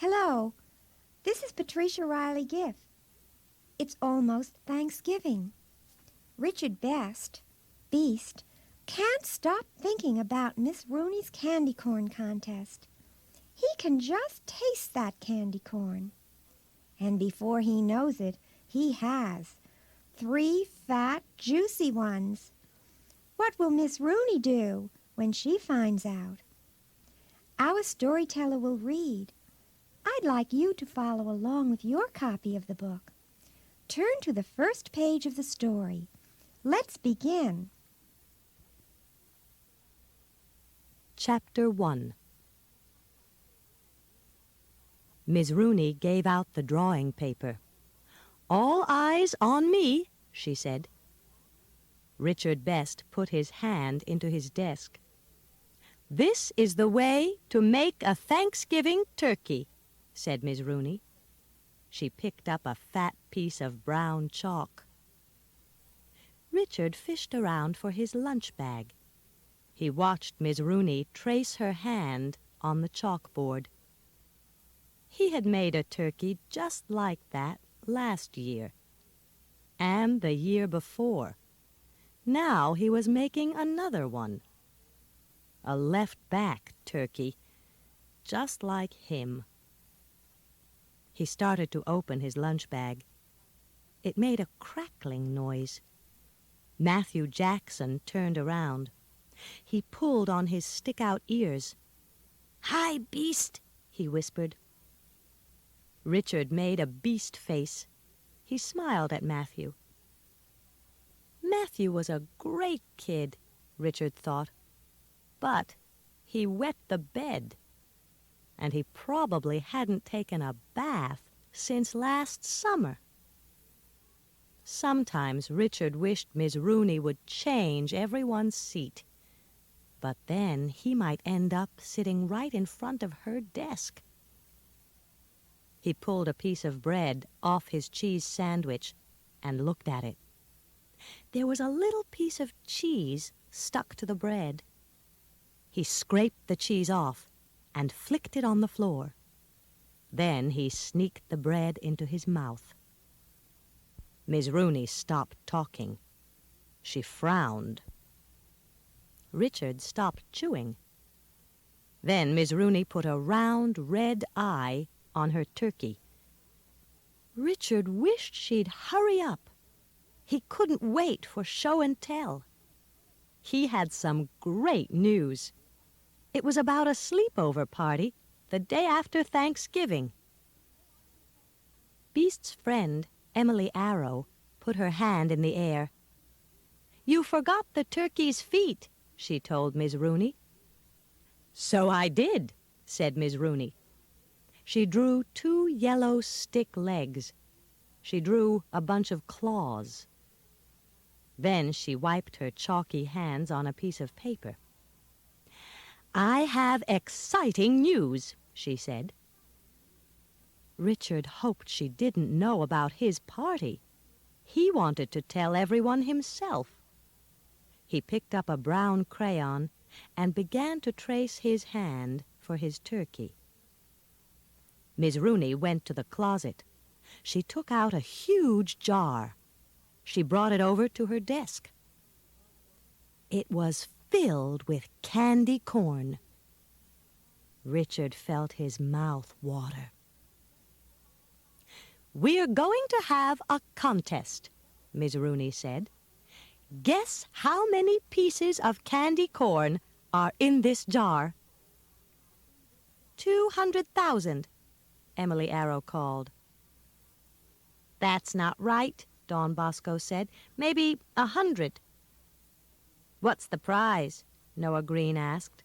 Hello, this is Patricia Riley Giff. It's almost Thanksgiving. Richard Beast, can't stop thinking about Miss Rooney's candy corn contest. He can just taste that candy corn. And before he knows it, he has 3 fat, juicy ones. What will Miss Rooney do when she finds out? Our storyteller will read. I'd like you to follow along with your copy of the book. Turn to the first page of the story. Let's begin. Chapter 1. Miss Rooney gave out the drawing paper. "All eyes on me," she said. Richard Best put his hand into his desk. "This is the way to make a Thanksgiving turkey," said Miss Rooney. She picked up a fat piece of brown chalk. Richard fished around for his lunch bag. He watched Miss Rooney trace her hand on the chalkboard. He had made a turkey just like that last year, and the year before. Now he was making another one. A left-back turkey, just like him. He started to open his lunch bag. It made a crackling noise. Matthew Jackson turned around. He pulled on his stick-out ears. "Hi, Beast," he whispered. Richard made a beast face. He smiled at Matthew. Matthew was a great kid, Richard thought. But he wet the bed, and he probably hadn't taken a bath since last summer. Sometimes Richard wished Miss Rooney would change everyone's seat, but then he might end up sitting right in front of her desk. He pulled a piece of bread off his cheese sandwich and looked at it. There was a little piece of cheese stuck to the bread. He scraped the cheese off and flicked it on the floor. Then he sneaked the bread into his mouth. Miss Rooney stopped talking. She frowned. Richard stopped chewing. Then Miss Rooney put a round red eye on her turkey. Richard wished she'd hurry up. He couldn't wait for show and tell. He had some great news. It was about a sleepover party the day after Thanksgiving. Beast's friend, Emily Arrow, put her hand in the air. "You forgot the turkey's feet," she told Miss Rooney. "So I did," said Miss Rooney. She drew 2 yellow stick legs. She drew a bunch of claws. Then she wiped her chalky hands on a piece of paper. "I have exciting news," she said. Richard hoped she didn't know about his party. He wanted to tell everyone himself. He picked up a brown crayon and began to trace his hand for his turkey. Miss Rooney went to the closet. She took out a huge jar. She brought it over to her desk. It was filled with candy corn. Richard felt his mouth water. "We're going to have a contest," Miss Rooney said. "Guess how many pieces of candy corn are in this jar?" 200,000, Emily Arrow called. "That's not right," Don Bosco said. "Maybe 100. "What's the prize?" Noah Green asked.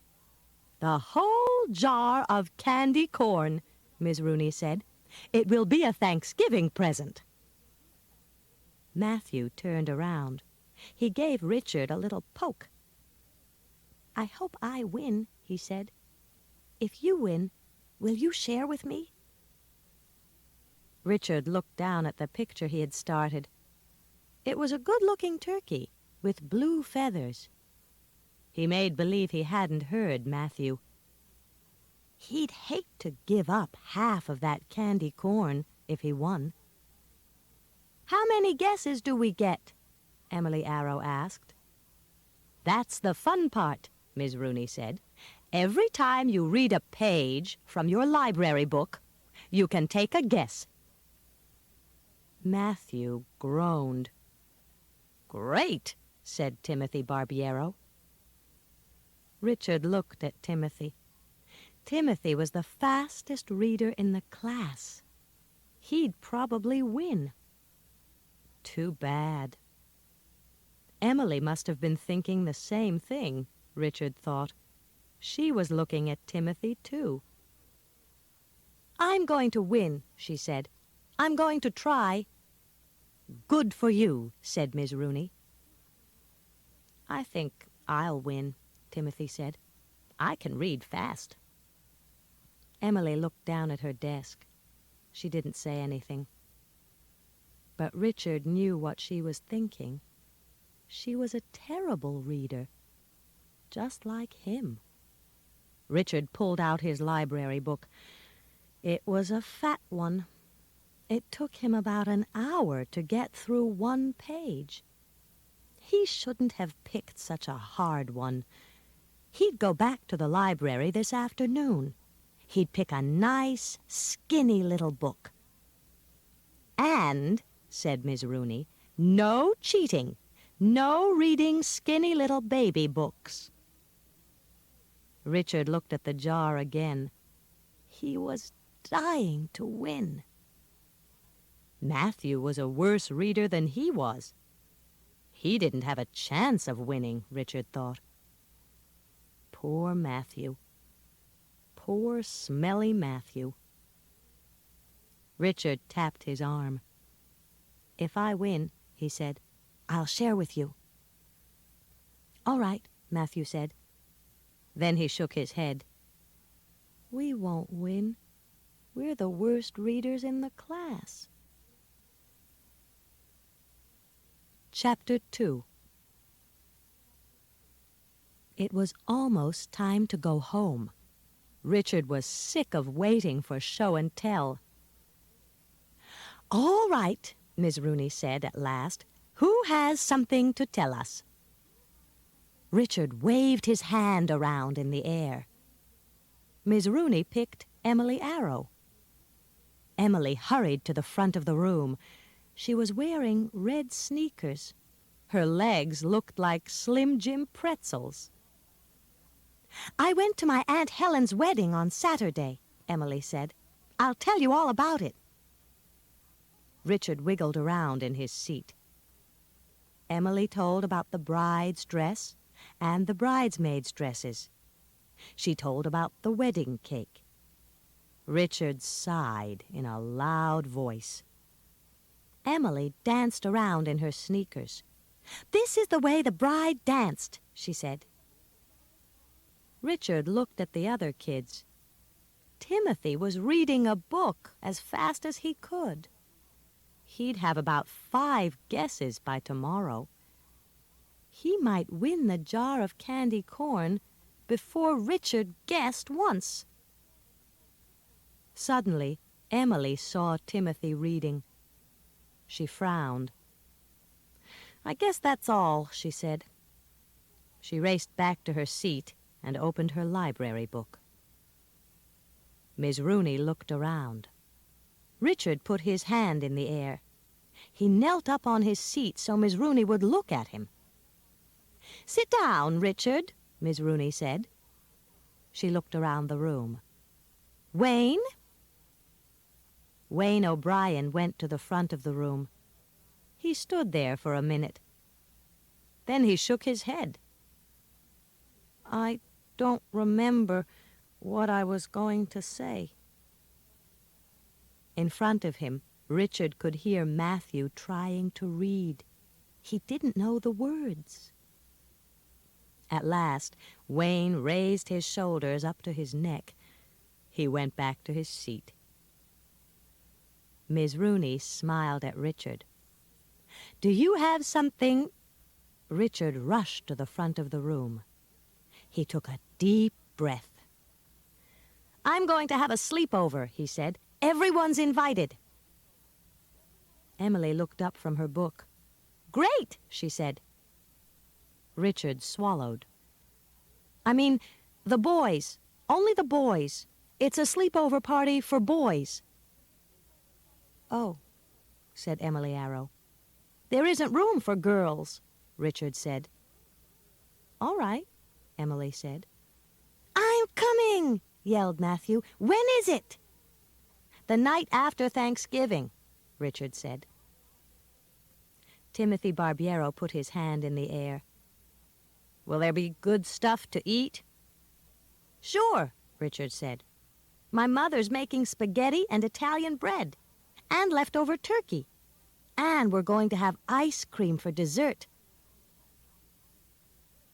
"The whole jar of candy corn," Miss Rooney said. "It will be a Thanksgiving present." Matthew turned around. He gave Richard a little poke. "I hope I win," he said. "If you win, will you share with me?" Richard looked down at the picture he had started. It was a good-looking turkey with blue feathers. He made believe he hadn't heard Matthew. He'd hate to give up half of that candy corn if he won. "How many guesses do we get?" Emily Arrow asked. "That's the fun part," Ms. Rooney said. "Every time you read a page from your library book, you can take a guess." Matthew groaned. "Great," said Timothy Barbiero. Richard looked at Timothy. Timothy was the fastest reader in the class. He'd probably win. Too bad. Emily must have been thinking the same thing, Richard thought. She was looking at Timothy, too. "I'm going to win," she said. "I'm going to try." "Good for you," said Miss Rooney. "I think I'll win," Timothy said. "I can read fast." Emily looked down at her desk. She didn't say anything. But Richard knew what she was thinking. She was a terrible reader, just like him. Richard pulled out his library book. It was a fat one. It took him about an hour to get through one page. He shouldn't have picked such a hard one. He'd go back to the library this afternoon. He'd pick a nice, skinny little book. "And," said Miss Rooney, "no cheating. No reading skinny little baby books." Richard looked at the jar again. He was dying to win. Matthew was a worse reader than he was. He didn't have a chance of winning, Richard thought. Poor Matthew. Poor smelly Matthew. Richard tapped his arm. "If I win," he said, "I'll share with you." "All right," Matthew said. Then he shook his head. "We won't win. We're the worst readers in the class." Chapter 2. It was almost time to go home. Richard was sick of waiting for show and tell. "All right," Miss Rooney said at last. "Who has something to tell us?" Richard waved his hand around in the air. Miss Rooney picked Emily Arrow. Emily hurried to the front of the room. She was wearing red sneakers. Her legs looked like Slim Jim pretzels. "I went to my Aunt Helen's wedding on Saturday," Emily said. "I'll tell you all about it." Richard wiggled around in his seat. Emily told about the bride's dress and the bridesmaids' dresses. She told about the wedding cake. Richard sighed in a loud voice. Emily danced around in her sneakers. "This is the way the bride danced," she said. Richard looked at the other kids. Timothy was reading a book as fast as he could. He'd have about 5 guesses by tomorrow. He might win the jar of candy corn before Richard guessed once. Suddenly, Emily saw Timothy reading. She frowned. "I guess that's all," she said. She raced back to her seat and opened her library book. Miss Rooney looked around. Richard put his hand in the air. He knelt up on his seat so Miss Rooney would look at him. "Sit down, Richard," Miss Rooney said. She looked around the room. "Wayne?" Wayne O'Brien went to the front of the room. He stood there for a minute. Then he shook his head. "I don't remember what I was going to say." In front of him, Richard could hear Matthew trying to read. He didn't know the words. At last, Wayne raised his shoulders up to his neck. He went back to his seat. Miss Rooney smiled at Richard. "Do you have something?" Richard rushed to the front of the room. He took a deep breath. I'm going to have a sleepover, he said. Everyone's invited. Emily looked up from her book. Great, she said. Richard swallowed. I mean, the boys. Only the boys. It's a sleepover party for boys. Oh, said Emily Arrow. There isn't room for girls, Richard said. All right, Emily said. I'm coming, yelled Matthew. When is it? The night after Thanksgiving, Richard said. Timothy Barbiero put his hand in the air. Will there be good stuff to eat? Sure, Richard said. My mother's making spaghetti and Italian bread, and leftover turkey. And we're going to have ice cream for dessert.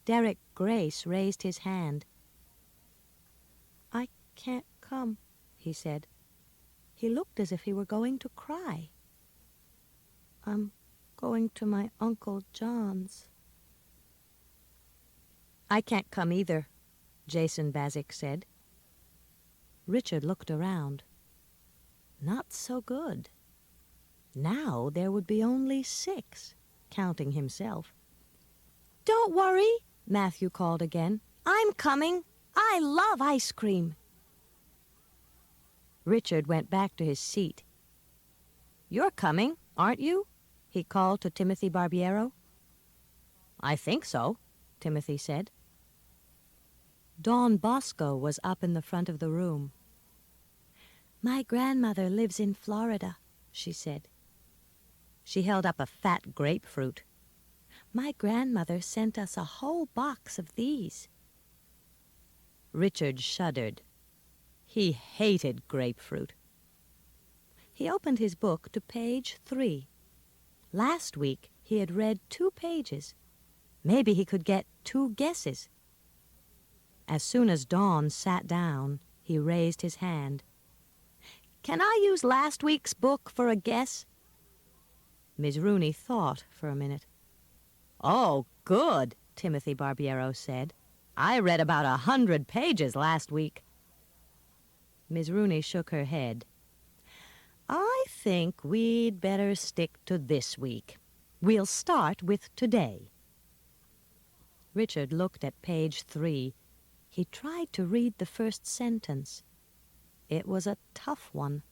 Derek Grace raised his hand. I can't come, he said. He looked as if he were going to cry. I'm going to my Uncle John's. I can't come either, Jason Bazik said. Richard looked around. Not so good. Now there would be only 6, counting himself. Don't worry, Matthew called again. I'm coming. I love ice cream. Richard went back to his seat. You're coming, aren't you? He called to Timothy Barbiero. I think so, Timothy said. Dawn Bosco was up in the front of the room. My grandmother lives in Florida, she said. She held up a fat grapefruit. My grandmother sent us a whole box of these. Richard shuddered. He hated grapefruit. He opened his book to page 3. Last week he had read 2 pages. Maybe he could get 2 guesses. As soon as Dawn sat down, he raised his hand. Can I use last week's book for a guess? Miss Rooney thought for a minute. Oh, good, Timothy Barbiero said. I read about 100 pages last week. Miss Rooney shook her head. I think we'd better stick to this week. We'll start with today. Richard looked at page 3. He tried to read the first sentence. It was a tough one.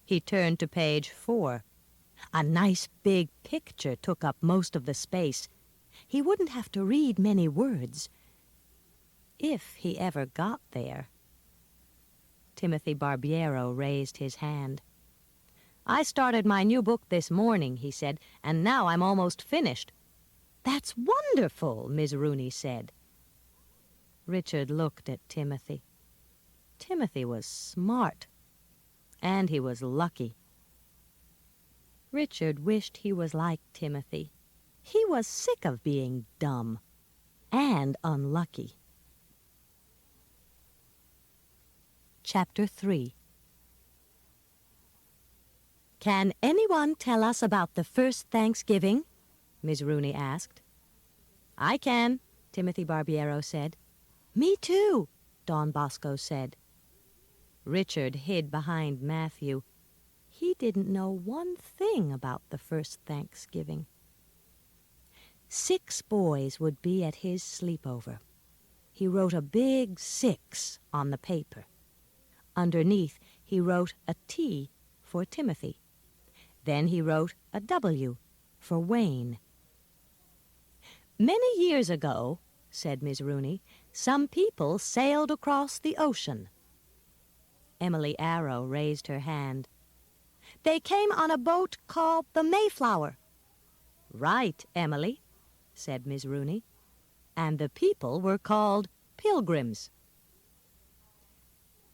He turned to page 4. A nice big picture took up most of the space. He wouldn't have to read many words, if he ever got there. Timothy Barbiero raised his hand. I started my new book this morning, he said, and now I'm almost finished. That's wonderful, Miss Rooney said. Richard looked at Timothy. Timothy was smart, and he was lucky. Richard wished he was like Timothy. He was sick of being dumb and unlucky. Chapter 3. Can anyone tell us about the first Thanksgiving? Miss Rooney asked. I can, Timothy Barbiero said. Me too, Dawn Bosco said. Richard hid behind Matthew. He didn't know one thing about the first Thanksgiving. 6 boys would be at his sleepover. He wrote a big 6 on the paper. Underneath, he wrote a T for Timothy. Then he wrote a W for Wayne. Many years ago, said Miss Rooney, some people sailed across the ocean. Emily Arrow raised her hand. They came on a boat called the Mayflower. Right, Emily, said Miss Rooney. And the people were called Pilgrims.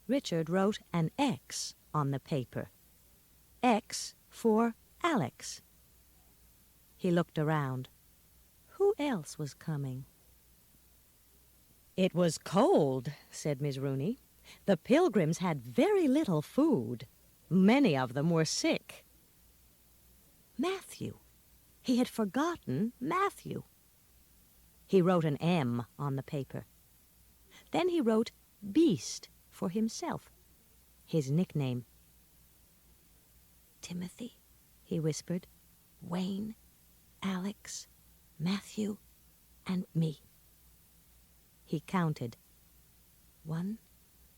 Richard wrote an X on the paper. X for Alex. He looked around. Who else was coming? It was cold, said Miss Rooney. The Pilgrims had very little food. Many of them were sick. Matthew. He had forgotten Matthew. He wrote an M on the paper. Then he wrote Beast for himself, his nickname. "Timothy," he whispered, "Wayne, Alex, Matthew, and me." He counted. 1,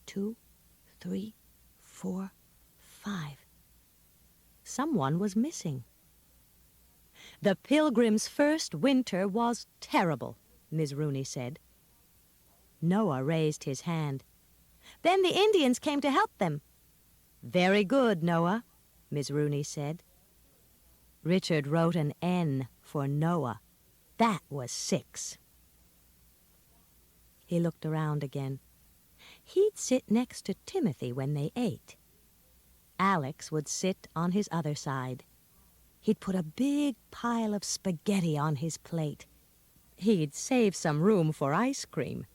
2, 3, 4, 5. Someone was missing. "The Pilgrims' first winter was terrible," Miss Rooney said. Noah raised his hand. "Then the Indians came to help them." "Very good, Noah," Miss Rooney said. Richard wrote an N for Noah. That was 6. He looked around again. He'd sit next to Timothy when they ate. Alex would sit on his other side. He'd put a big pile of spaghetti on his plate. He'd save some room for ice cream.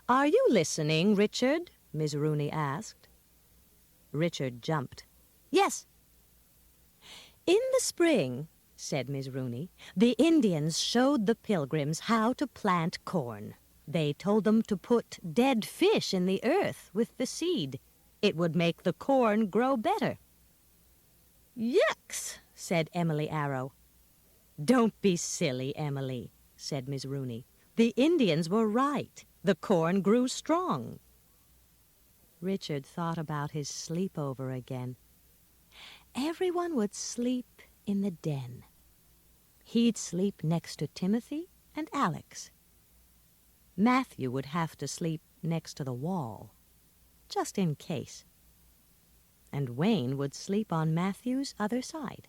"Are you listening, Richard?" Miss Rooney asked. Richard jumped. "Yes." "In the spring," said Miss Rooney, "the Indians showed the Pilgrims how to plant corn. They told them to put dead fish in the earth with the seed. It would make the corn grow better." "Yucks," said Emily Arrow. "Don't be silly, Emily," said Miss Rooney. "The Indians were right. The corn grew strong." Richard thought about his sleepover again. Everyone would sleep in the den. He'd sleep next to Timothy and Alex. Matthew would have to sleep next to the wall, just in case. And Wayne would sleep on Matthew's other side.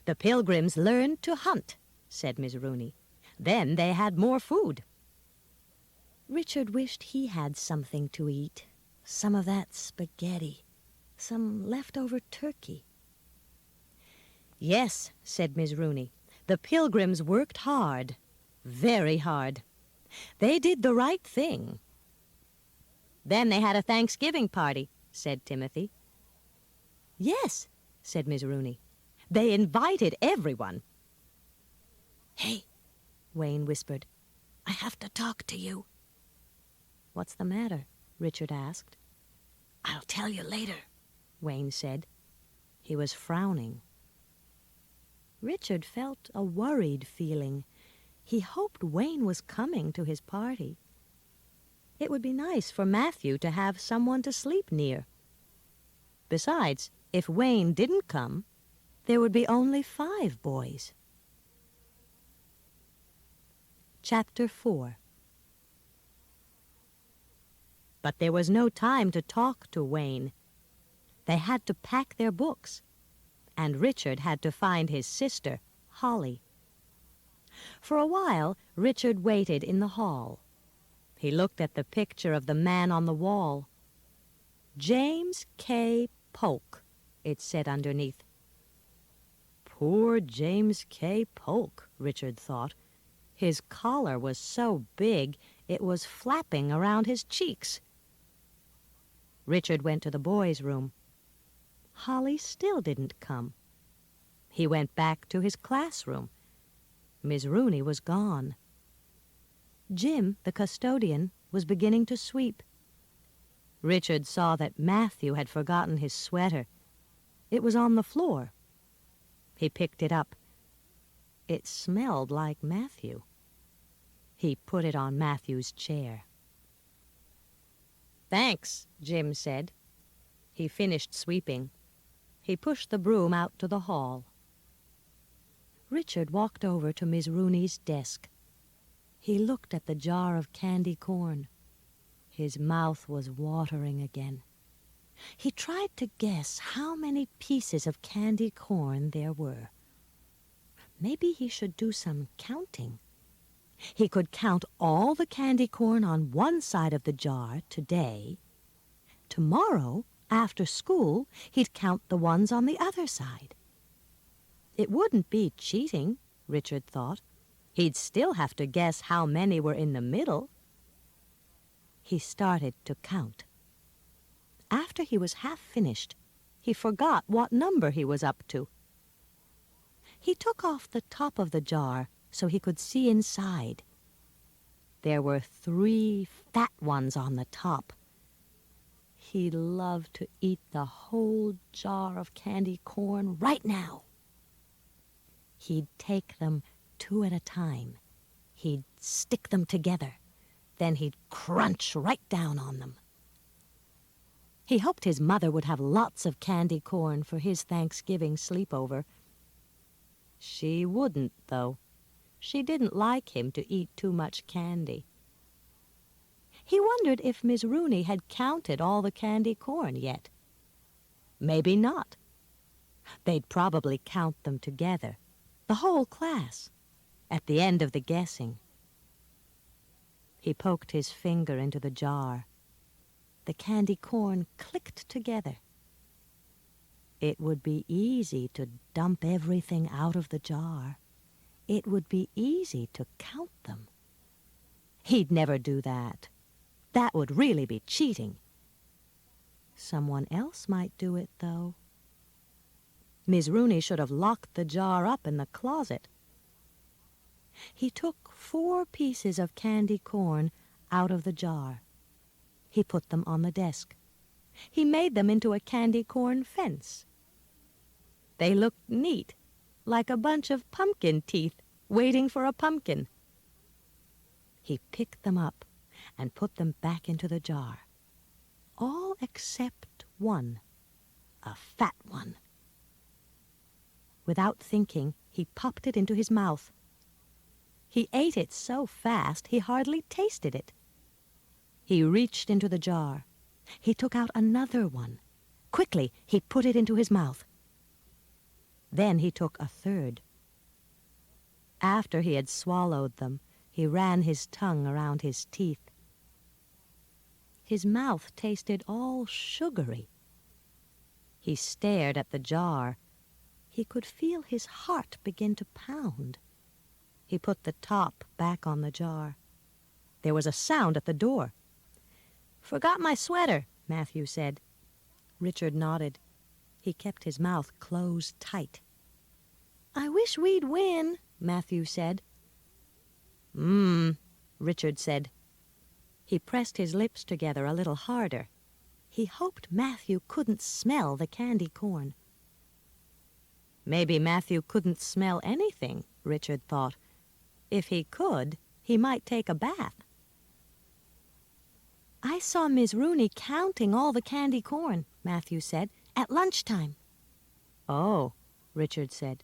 "The Pilgrims learned to hunt," said Miss Rooney. "Then they had more food." Richard wished he had something to eat, some of that spaghetti, some leftover turkey. "Yes," said Miss Rooney, "the Pilgrims worked hard, very hard. They did the right thing." "Then they had a Thanksgiving party," said Timothy. "Yes," said Miss Rooney. "They invited everyone." "Hey," Wayne whispered, "I have to talk to you." "What's the matter?" Richard asked. "I'll tell you later," Wayne said. He was frowning. Richard felt a worried feeling. He hoped Wayne was coming to his party. It would be nice for Matthew to have someone to sleep near. Besides, if Wayne didn't come, there would be only 5 boys. Chapter 4. But there was no time to talk to Wayne. They had to pack their books, and Richard had to find his sister, Holly. For a while, Richard waited in the hall. He looked at the picture of the man on the wall. "James K. Polk," it said underneath. Poor James K. Polk, Richard thought. His collar was so big it was flapping around his cheeks. Richard went to the boys' room. Holly still didn't come. He went back to his classroom. Miss Rooney was gone. Jim, the custodian, was beginning to sweep. Richard saw that Matthew had forgotten his sweater. It was on the floor. He picked it up. It smelled like Matthew. He put it on Matthew's chair. "Thanks," Jim said. He finished sweeping. He pushed the broom out to the hall. Richard walked over to Miss Rooney's desk. He looked at the jar of candy corn. His mouth was watering again. He tried to guess how many pieces of candy corn there were. Maybe he should do some counting. He could count all the candy corn on one side of the jar today. Tomorrow, after school, he'd count the ones on the other side. It wouldn't be cheating, Richard thought. He'd still have to guess how many were in the middle. He started to count. After he was half finished, he forgot what number he was up to. He took off the top of the jar so he could see inside. There were 3 fat ones on the top. He loved to eat the whole jar of candy corn right now. He'd take them 2 at a time. He'd stick them together. Then he'd crunch right down on them. He hoped his mother would have lots of candy corn for his Thanksgiving sleepover. She wouldn't, though. She didn't like him to eat too much candy. He wondered if Miss Rooney had counted all the candy corn yet. Maybe not. They'd probably count them together, the whole class, at the end of the guessing. He poked his finger into the jar. The candy corn clicked together. It would be easy to dump everything out of the jar. It would be easy to count them. He'd never do that. That would really be cheating. Someone else might do it, though. Miss Rooney should have locked the jar up in the closet. He took 4 pieces of candy corn out of the jar. He put them on the desk. He made them into a candy corn fence. They looked neat, like a bunch of pumpkin teeth waiting for a pumpkin. He picked them up and put them back into the jar, all except one, a fat one. Without thinking, he popped it into his mouth. He ate it so fast he hardly tasted it. He reached into the jar. He took out another one. Quickly, he put it into his mouth. Then he took a third. After he had swallowed them, he ran his tongue around his teeth. His mouth tasted all sugary. He stared at the jar. He could feel his heart begin to pound. He put the top back on the jar. There was a sound at the door. "Forgot my sweater," Matthew said. Richard nodded. He kept his mouth closed tight. "I wish we'd win," Matthew said. Richard said. He pressed his lips together a little harder. He hoped Matthew couldn't smell the candy corn. Maybe Matthew couldn't smell anything, Richard thought. If he could, he might take a bath. "I saw Miss Rooney counting all the candy corn," Matthew said, "at lunchtime." "Oh," Richard said.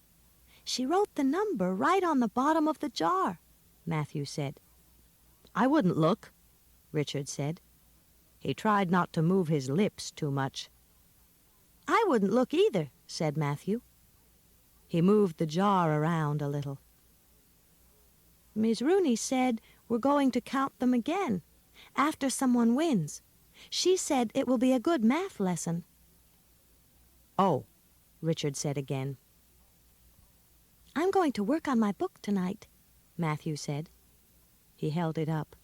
"She wrote the number right on the bottom of the jar," Matthew said. "I wouldn't look," Richard said. He tried not to move his lips too much. "I wouldn't look either," said Matthew. He moved the jar around a little. "Miss Rooney said we're going to count them again, after someone wins. She said it will be a good math lesson." "Oh," Richard said again. "I'm going to work on my book tonight," Matthew said. He held it up.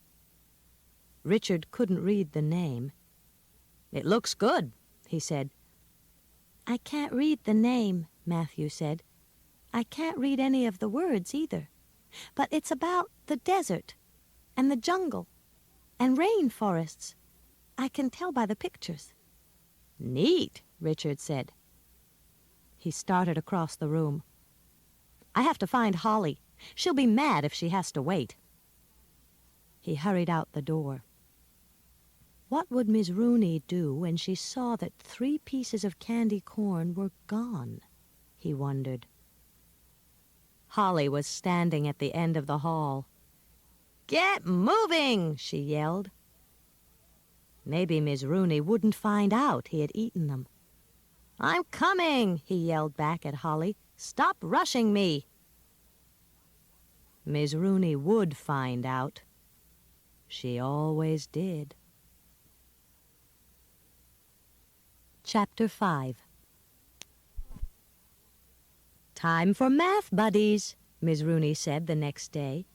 Richard couldn't read the name. "It looks good," he said. "I can't read the name," Matthew said. "I can't read any of the words either. But it's about the desert and the jungle and rainforests. I can tell by the pictures." "Neat," Richard said. He started across the room. "I have to find Holly. She'll be mad if she has to wait." He hurried out the door. What would Miss Rooney do when she saw that 3 pieces of candy corn were gone? He wondered. Holly was standing at the end of the hall. "Get moving!" she yelled. Maybe Miss Rooney wouldn't find out he had eaten them. "I'm coming!" he yelled back at Holly. "Stop rushing me!" Miss Rooney would find out. She always did. Chapter 5. "Time for math, buddies," Miss Rooney said the next day.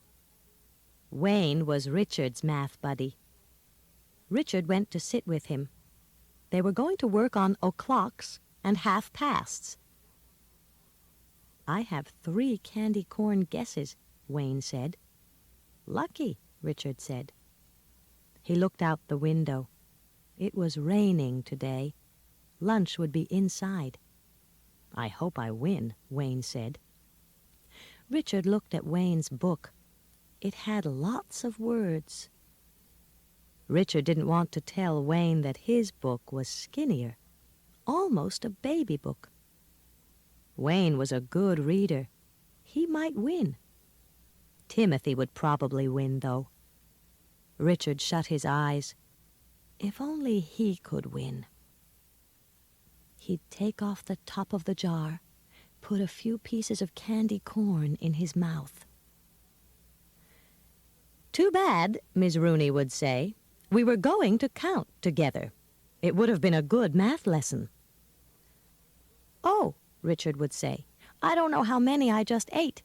Wayne was Richard's math buddy. Richard went to sit with him. They were going to work on o'clocks and half-pasts. "I have 3 candy corn guesses," Wayne said. "Lucky," Richard said. He looked out the window. It was raining today. Lunch would be inside. I hope I win, Wayne said. Richard looked at Wayne's book. It had lots of words. Richard didn't want to tell Wayne that his book was skinnier, almost a baby book. Wayne was a good reader. He might win. Timothy would probably win, though. Richard shut his eyes. If only he could win. He'd take off the top of the jar, put a few pieces of candy corn in his mouth. Too bad, Miss Rooney would say. We were going to count together. It would have been a good math lesson. Oh, Richard would say, I don't know how many I just ate.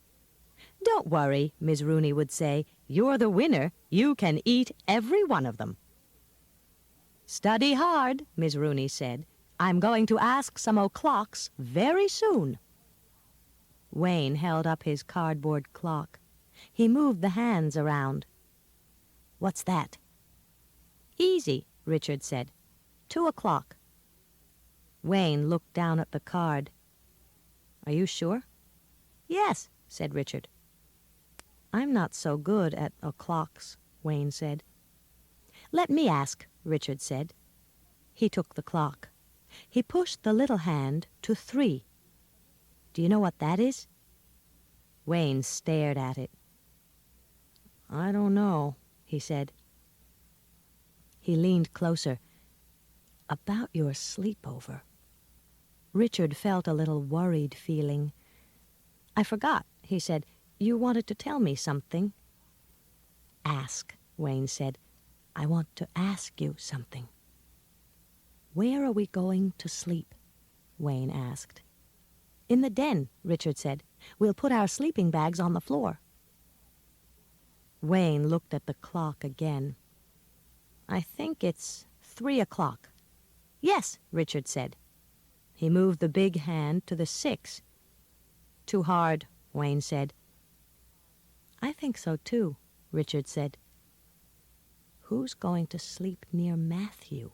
Don't worry, Miss Rooney would say. You're the winner. You can eat every one of them. Study hard, Miss Rooney said. I'm going to ask some o'clocks very soon. Wayne held up his cardboard clock. He moved the hands around. What's that? Easy, Richard said. 2 o'clock. Wayne looked down at the card. Are you sure? Yes, said Richard. I'm not so good at o'clocks, Wayne said. Let me ask, Richard said. He took the clock. He pushed the little hand to 3. Do you know what that is? Wayne stared at it. I don't know, he said. He leaned closer. About your sleepover. Richard felt a little worried feeling. I forgot, he said. You wanted to tell me something. Ask, Wayne said. I want to ask you something. Where are we going to sleep? Wayne asked. In the den, Richard said. We'll put our sleeping bags on the floor. Wayne looked at the clock again. I think it's 3 o'clock. Yes, Richard said. He moved the big hand to the 6. Too hard, Wayne said. I think so too, Richard said. Who's going to sleep near Matthew?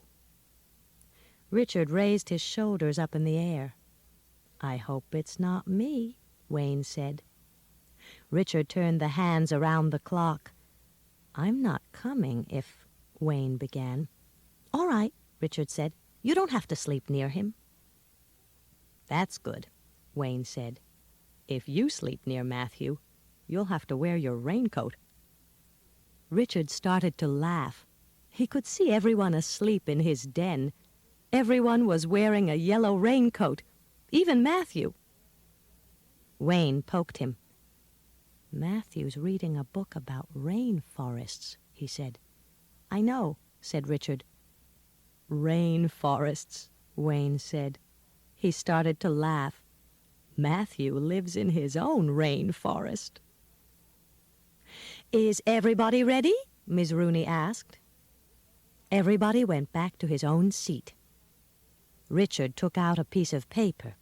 Richard raised his shoulders up in the air. I hope it's not me, Wayne said. Richard turned the hands around the clock. I'm not coming if... Wayne began. All right, Richard said. You don't have to sleep near him. That's good, Wayne said. If you sleep near Matthew, you'll have to wear your raincoat. Richard started to laugh. He could see everyone asleep in his den. Everyone was wearing a yellow raincoat, even Matthew. Wayne poked him. Matthew's reading a book about rainforests, he said. I know, said Richard. Rainforests, Wayne said. He started to laugh. Matthew lives in his own rainforest. Is everybody ready? Miss Rooney asked. Everybody went back to his own seat. Richard took out a piece of paper.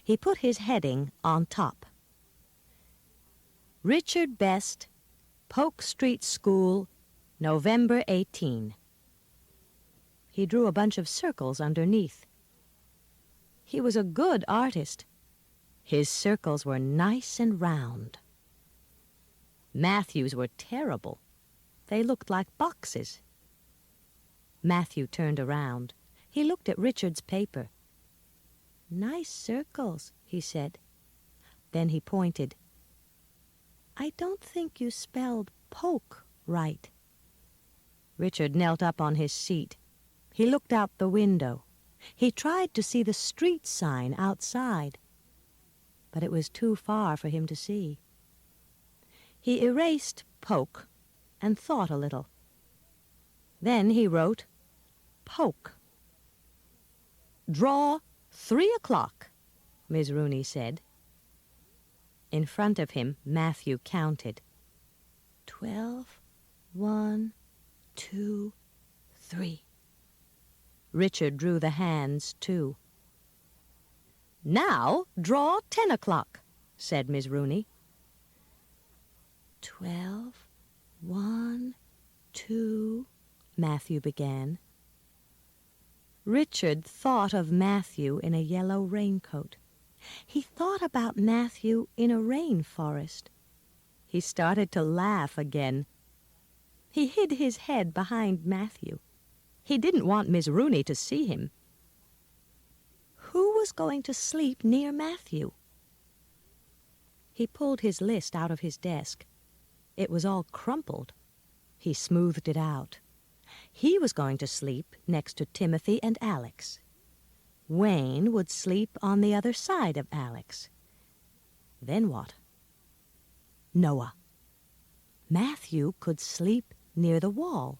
He put his heading on top. Richard Best, Polk Street School, November 18. He drew a bunch of circles underneath. He was a good artist. His circles were nice and round. Matthew's were terrible. They looked like boxes. Matthew turned around. He looked at Richard's paper. Nice circles, he said. Then he pointed. I don't think you spelled Polk right. Richard knelt up on his seat. He looked out the window. He tried to see the street sign outside, but it was too far for him to see. He erased Polk and thought a little. Then he wrote Polk. Draw 3 o'clock, Miss Rooney said. In front of him, Matthew counted. 12, 1, 2, 3. Richard drew the hands, too. Now draw 10 o'clock, said Miss Rooney. 12, 1, 2, Matthew began. Richard thought of Matthew in a yellow raincoat. He thought about Matthew in a rainforest. He started to laugh again. He hid his head behind Matthew. He didn't want Miss Rooney to see him. Who was going to sleep near Matthew? He pulled his list out of his desk. It was all crumpled. He smoothed it out. He was going to sleep next to Timothy and Alex. Wayne would sleep on the other side of Alex. Then what? Noah. Matthew could sleep near the wall.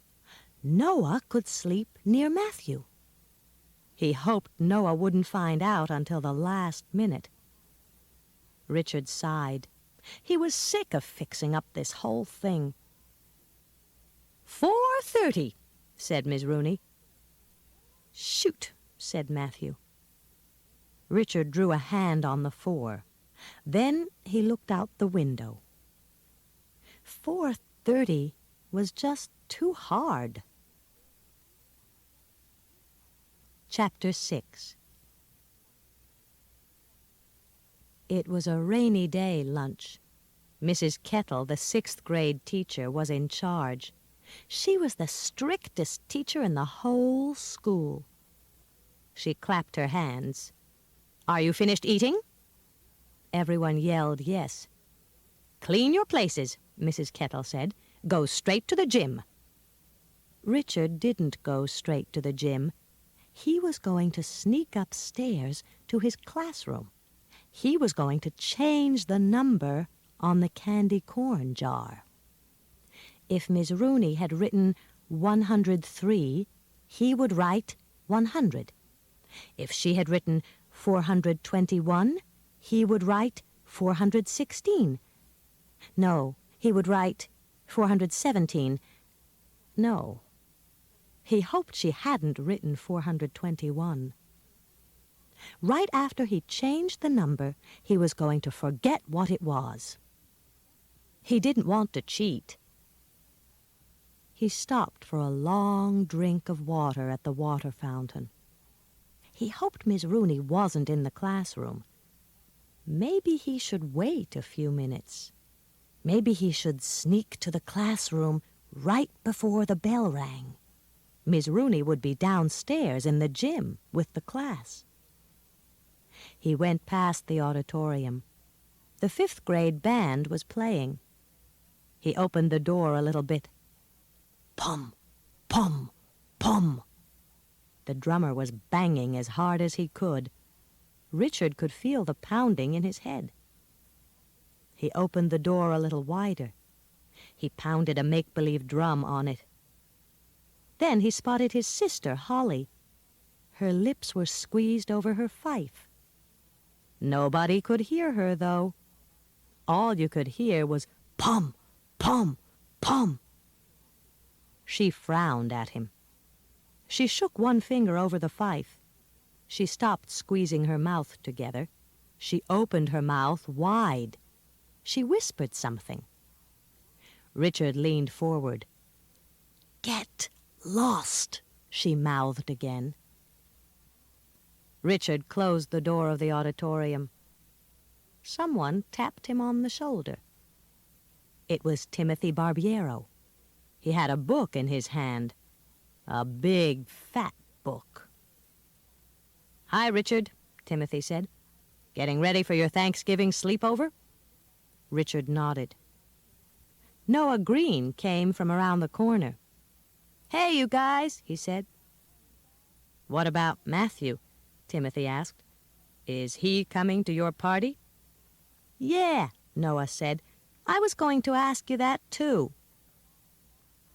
Noah could sleep near Matthew. He hoped Noah wouldn't find out until the last minute. Richard sighed. He was sick of fixing up this whole thing. 4:30, said Miss Rooney. Shoot, said Matthew. Richard drew a hand on the 4. Then he looked out the window. 4:30 was just too hard. Chapter 6. It was a rainy day lunch. Mrs. Kettle, the 6th grade teacher, was in charge. She was the strictest teacher in the whole school. She clapped her hands. Are you finished eating? Everyone yelled yes. Clean your places, Mrs. Kettle said. Go straight to the gym. Richard didn't go straight to the gym. He was going to sneak upstairs to his classroom. He was going to change the number on the candy corn jar. If Miss Rooney had written 103, he would write 100. If she had written 421, he would write 416. No, he would write 417. No. He hoped she hadn't written 421. Right after he changed the number, he was going to forget what it was. He didn't want to cheat. He stopped for a long drink of water at the water fountain. He hoped Miss Rooney wasn't in the classroom. Maybe he should wait a few minutes. Maybe he should sneak to the classroom right before the bell rang. Miss Rooney would be downstairs in the gym with the class. He went past the auditorium. The 5th grade band was playing. He opened the door a little bit. Pum, pum, pum. The drummer was banging as hard as he could. Richard could feel the pounding in his head. He opened the door a little wider. He pounded a make-believe drum on it. Then he spotted his sister, Holly. Her lips were squeezed over her fife. Nobody could hear her, though. All you could hear was pum, pum, pum. She frowned at him. She shook one finger over the fife. She stopped squeezing her mouth together. She opened her mouth wide. She whispered something. Richard leaned forward. Get lost, she mouthed again. Richard closed the door of the auditorium. Someone tapped him on the shoulder. It was Timothy Barbiero. He had a book in his hand, a big, fat book. Hi, Richard, Timothy said. Getting ready for your Thanksgiving sleepover? Richard nodded. Noah Green came from around the corner. Hey, you guys, he said. What about Matthew? Timothy asked. Is he coming to your party? Yeah, Noah said. I was going to ask you that, too.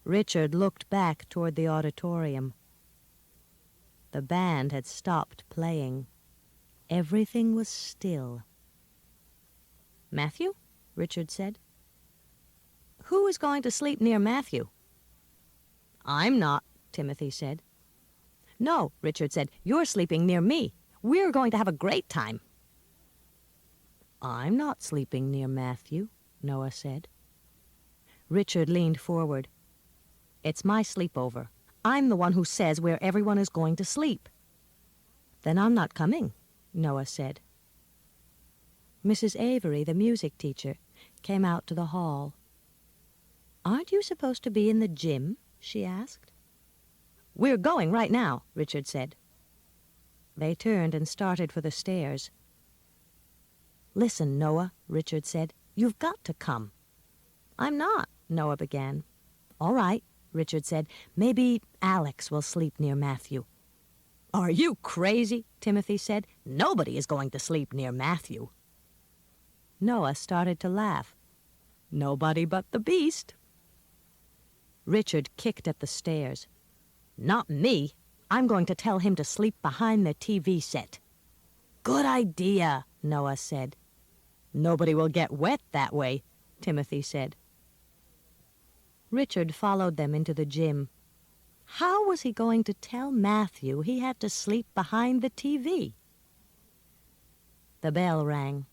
Richard looked back toward the auditorium. The band had stopped playing. Everything was still. Matthew? Richard said. Who is going to sleep near Matthew? I'm not, Timothy said. No, Richard said, you're sleeping near me. We're going to have a great time. I'm not sleeping near Matthew, Noah said. Richard leaned forward. It's my sleepover. I'm the one who says where everyone is going to sleep. Then I'm not coming, Noah said. Mrs. Avery, the music teacher, came out to the hall. Aren't you supposed to be in the gym? She asked. We're going right now, Richard said. They turned and started for the stairs. Listen, Noah, Richard said. You've got to come. I'm not, Noah began. All right, Richard said. Maybe Alex will sleep near Matthew. Are you crazy? Timothy said. Nobody is going to sleep near Matthew. Noah started to laugh. Nobody but the beast. Richard kicked at the stairs. Not me. I'm going to tell him to sleep behind the TV set. Good idea, Noah said. Nobody will get wet that way, Timothy said. Richard followed them into the gym. How was he going to tell Matthew he had to sleep behind the TV? The bell rang.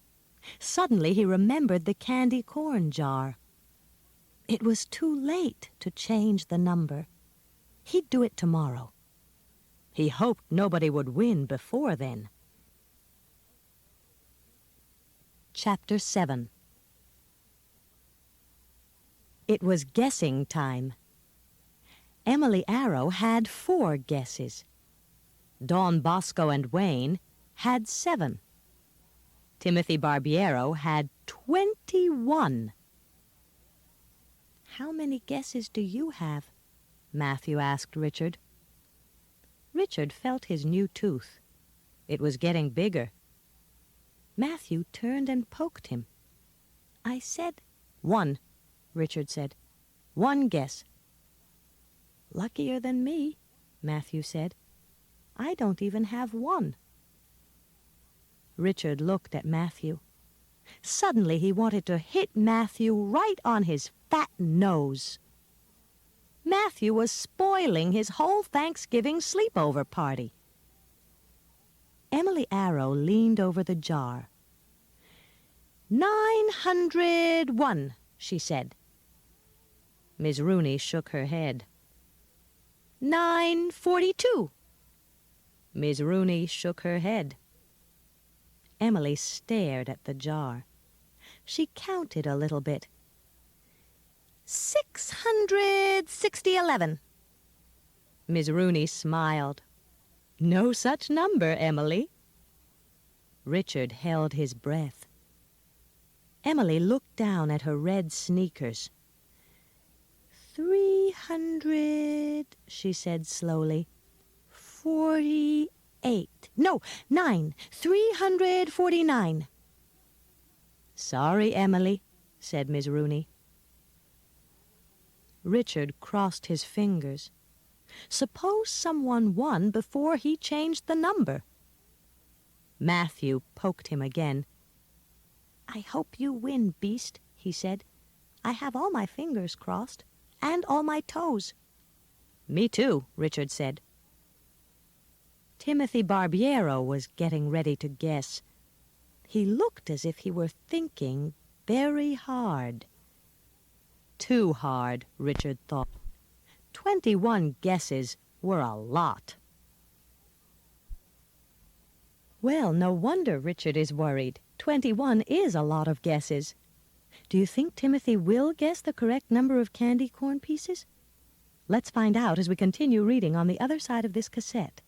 Suddenly he remembered the candy corn jar. It was too late to change the number. He'd do it tomorrow. He hoped nobody would win before then. Chapter 7. It was guessing time. Emily Arrow had 4 guesses. Don Bosco and Wayne had 7. Timothy Barbiero had 21. How many guesses do you have? Matthew asked Richard. Richard felt his new tooth. It was getting bigger. Matthew turned and poked him. I said 1, Richard said. 1 guess. Luckier than me, Matthew said. I don't even have 1. Richard looked at Matthew. Suddenly he wanted to hit Matthew right on his fat nose. Matthew was spoiling his whole Thanksgiving sleepover party. Emily Arrow leaned over the jar. 901, she said. Miss Rooney shook her head. 942. Miss Rooney shook her head. Emily stared at the jar. She counted a little bit. 660. Miss Rooney smiled. No such number, Emily. Richard held his breath. Emily looked down at her red sneakers. 300, she said slowly. 48. No, 9. 349. Sorry, Emily, said Miss Rooney. Richard crossed his fingers. Suppose someone won before he changed the number. Matthew poked him again. I hope you win, beast, he said. I have all my fingers crossed, and all my toes. Me too, Richard said. Timothy Barbiero was getting ready to guess. He looked as if he were thinking very hard. Too hard, Richard thought. 21 guesses were a lot. Well, no wonder Richard is worried. 21 is a lot of guesses. Do you think Timothy will guess the correct number of candy corn pieces? Let's find out as we continue reading on the other side of this cassette.